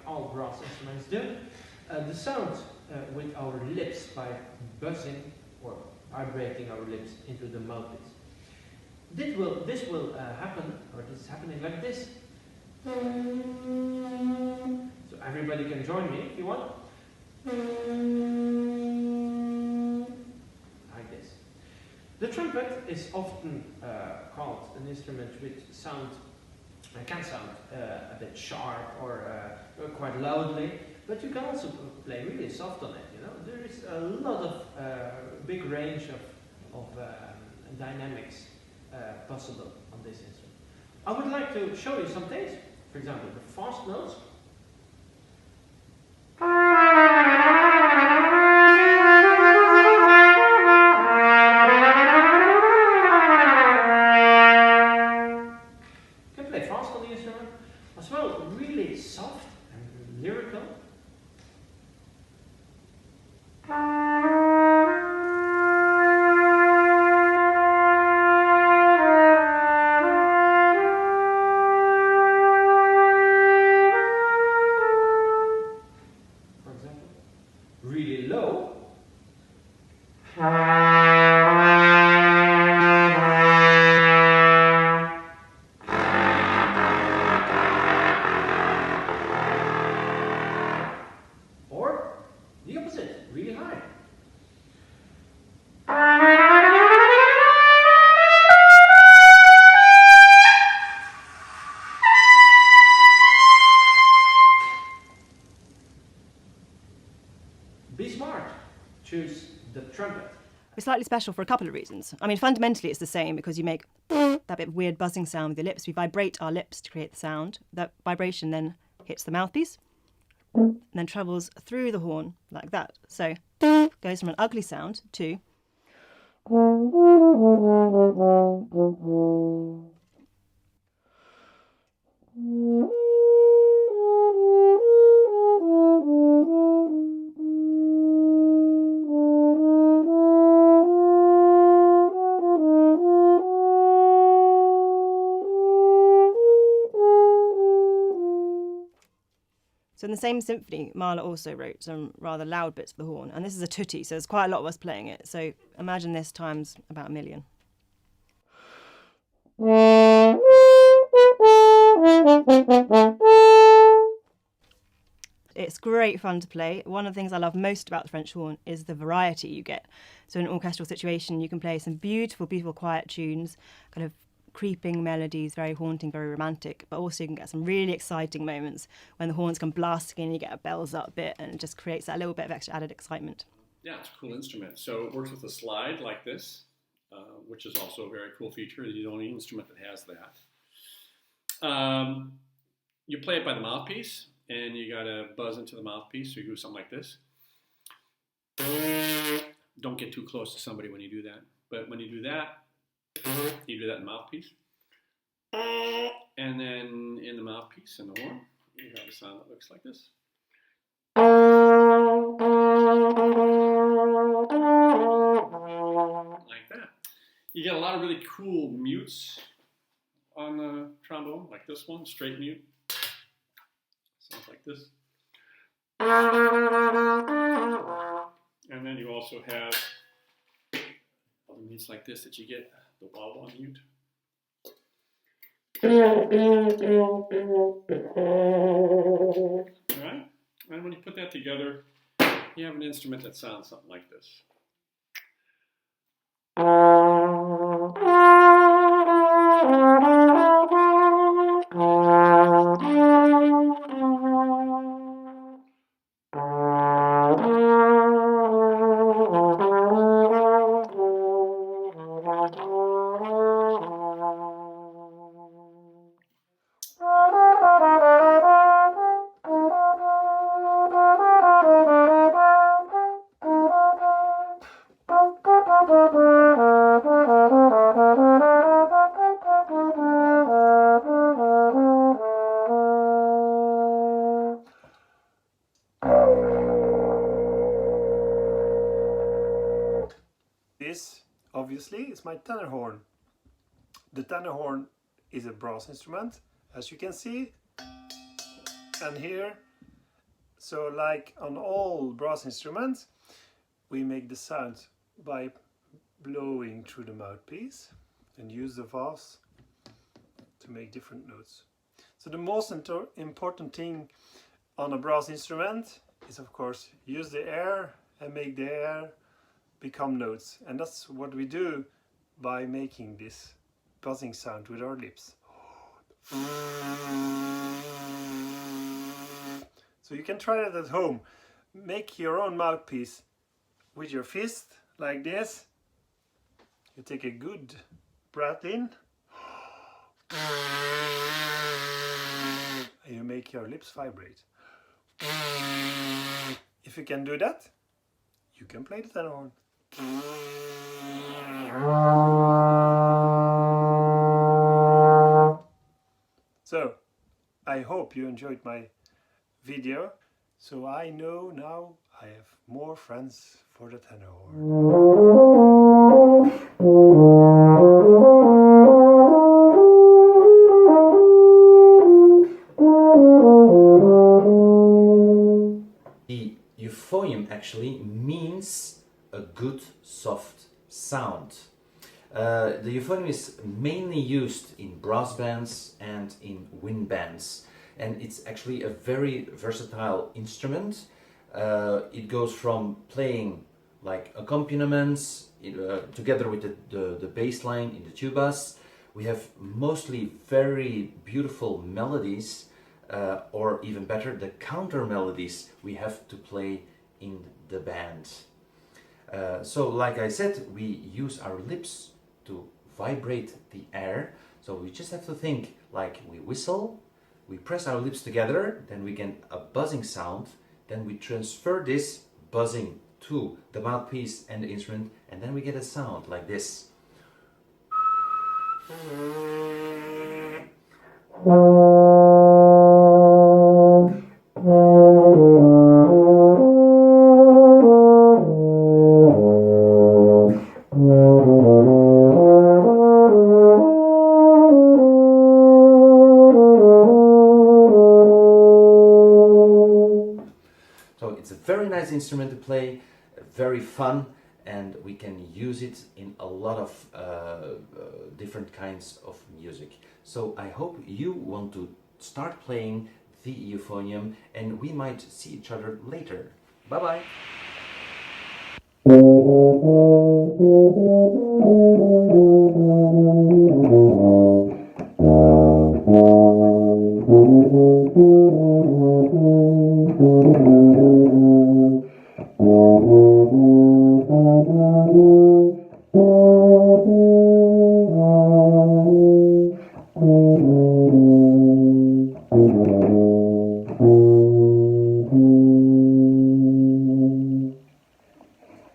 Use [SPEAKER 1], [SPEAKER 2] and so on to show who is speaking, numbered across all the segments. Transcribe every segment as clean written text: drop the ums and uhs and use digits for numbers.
[SPEAKER 1] all brass instruments do. The sound with our lips by buzzing or vibrating our lips into the mouthpiece. This will happen, or this is happening like this. So everybody can join me if you want. Like this. The trumpet is often called an instrument which can sound a bit sharp or quite loudly, but you can also play really soft on it. You know, there is a lot of big range of dynamics possible on this instrument. I would like to show you some things. For example, the fast notes. You can play fast on the instrument, as well really soft and lyrical. Really low. Or the opposite, really high. Be smart. Choose the trumpet.
[SPEAKER 2] It's slightly special for a couple of reasons. I mean, fundamentally it's the same because you make that bit of weird buzzing sound with your lips. We vibrate our lips to create the sound. That vibration then hits the mouthpiece and then travels through the horn like that. So goes from an ugly sound to So in the same symphony, Mahler also wrote some rather loud bits for the horn, and this is a tutti, so there's quite a lot of us playing it. So imagine this times about 1,000,000. It's great fun to play. One of the things I love most about the French horn is the variety you get. So in an orchestral situation, you can play some beautiful, beautiful quiet tunes, kind of creeping melodies, very haunting, very romantic, but also you can get some really exciting moments when the horns come blasting in and you get a bells up bit, and it just creates that little bit of extra added excitement.
[SPEAKER 3] Yeah, it's a cool instrument. So it works with a slide like this, which is also a very cool feature. You're the only instrument that has that. You play it by the mouthpiece, and you got to buzz into the mouthpiece, so you do something like this. Don't get too close to somebody when you do that. But when you do that, you do that in the mouthpiece. And then in the mouthpiece and the horn, you have a sound that looks like this. Like that. You get a lot of really cool mutes on the trombone, like this one, straight mute. Sounds like this. And then you also have other mutes like this that you get the wah-wah mute. Alright? And when you put that together, you have an instrument that sounds something like this.
[SPEAKER 4] This, obviously, is my tenor horn. The tenor horn is a brass instrument, as you can see. And here So like on all brass instruments, we make the sound by blowing through the mouthpiece and use the valves to make different notes. So the most important thing on a brass instrument is, of course, use the air and make the air become notes. And that's what we do by making this buzzing sound with our lips. So you can try that at home. Make your own mouthpiece with your fist, like this. You take a good breath in. And you make your lips vibrate. If you can do that, you can play the tenor horn. So, I hope you enjoyed my video. So I know now I have more friends for the tenor horn.
[SPEAKER 5] The euphonium actually means a good soft sound. The euphonium is mainly used in brass bands and in wind bands, and it's actually a very versatile instrument. It goes from playing like accompaniments together with the bass line in the tubas. We have mostly very beautiful melodies, or even better, the counter melodies we have to play in the band. So like I said, we use our lips to vibrate the air. So we just have to think like we whistle, we press our lips together, then we get a buzzing sound, then we transfer this buzzing to the mouthpiece and the instrument, and then we get a sound like this. So it's a very nice instrument to play, very fun, and we can use it in a lot of different kinds of music. So I hope you want to start playing the euphonium, and we might see each other later. Bye bye!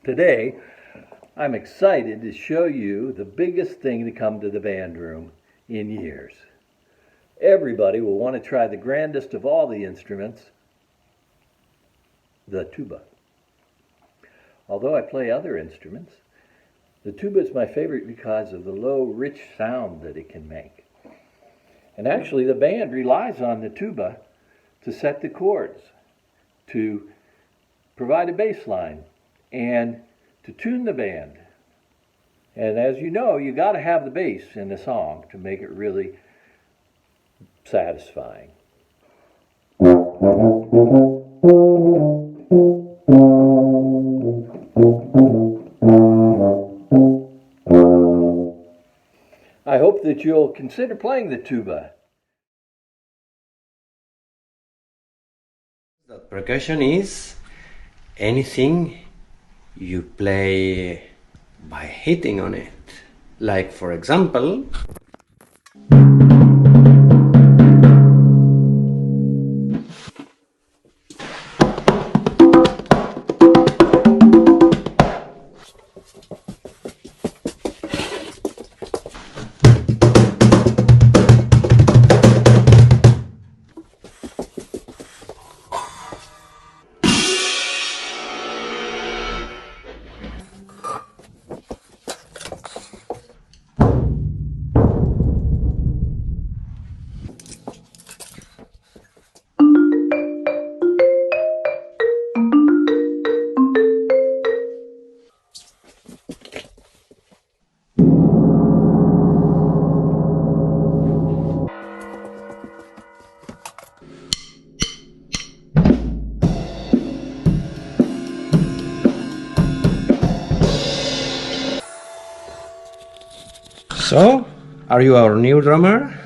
[SPEAKER 6] Today, I'm excited to show you the biggest thing to come to the band room in years. Everybody will want to try the grandest of all the instruments, the tuba. Although I play other instruments, the tuba is my favorite because of the low, rich sound that it can make. And actually, the band relies on the tuba to set the chords, to provide a bass line, and to tune the band. And as you know, you got to have the bass in the song to make it really satisfying. I hope that you'll consider playing the tuba.
[SPEAKER 5] Percussion is anything you play by hitting on it. Like, for example,
[SPEAKER 7] So, are you our new drummer?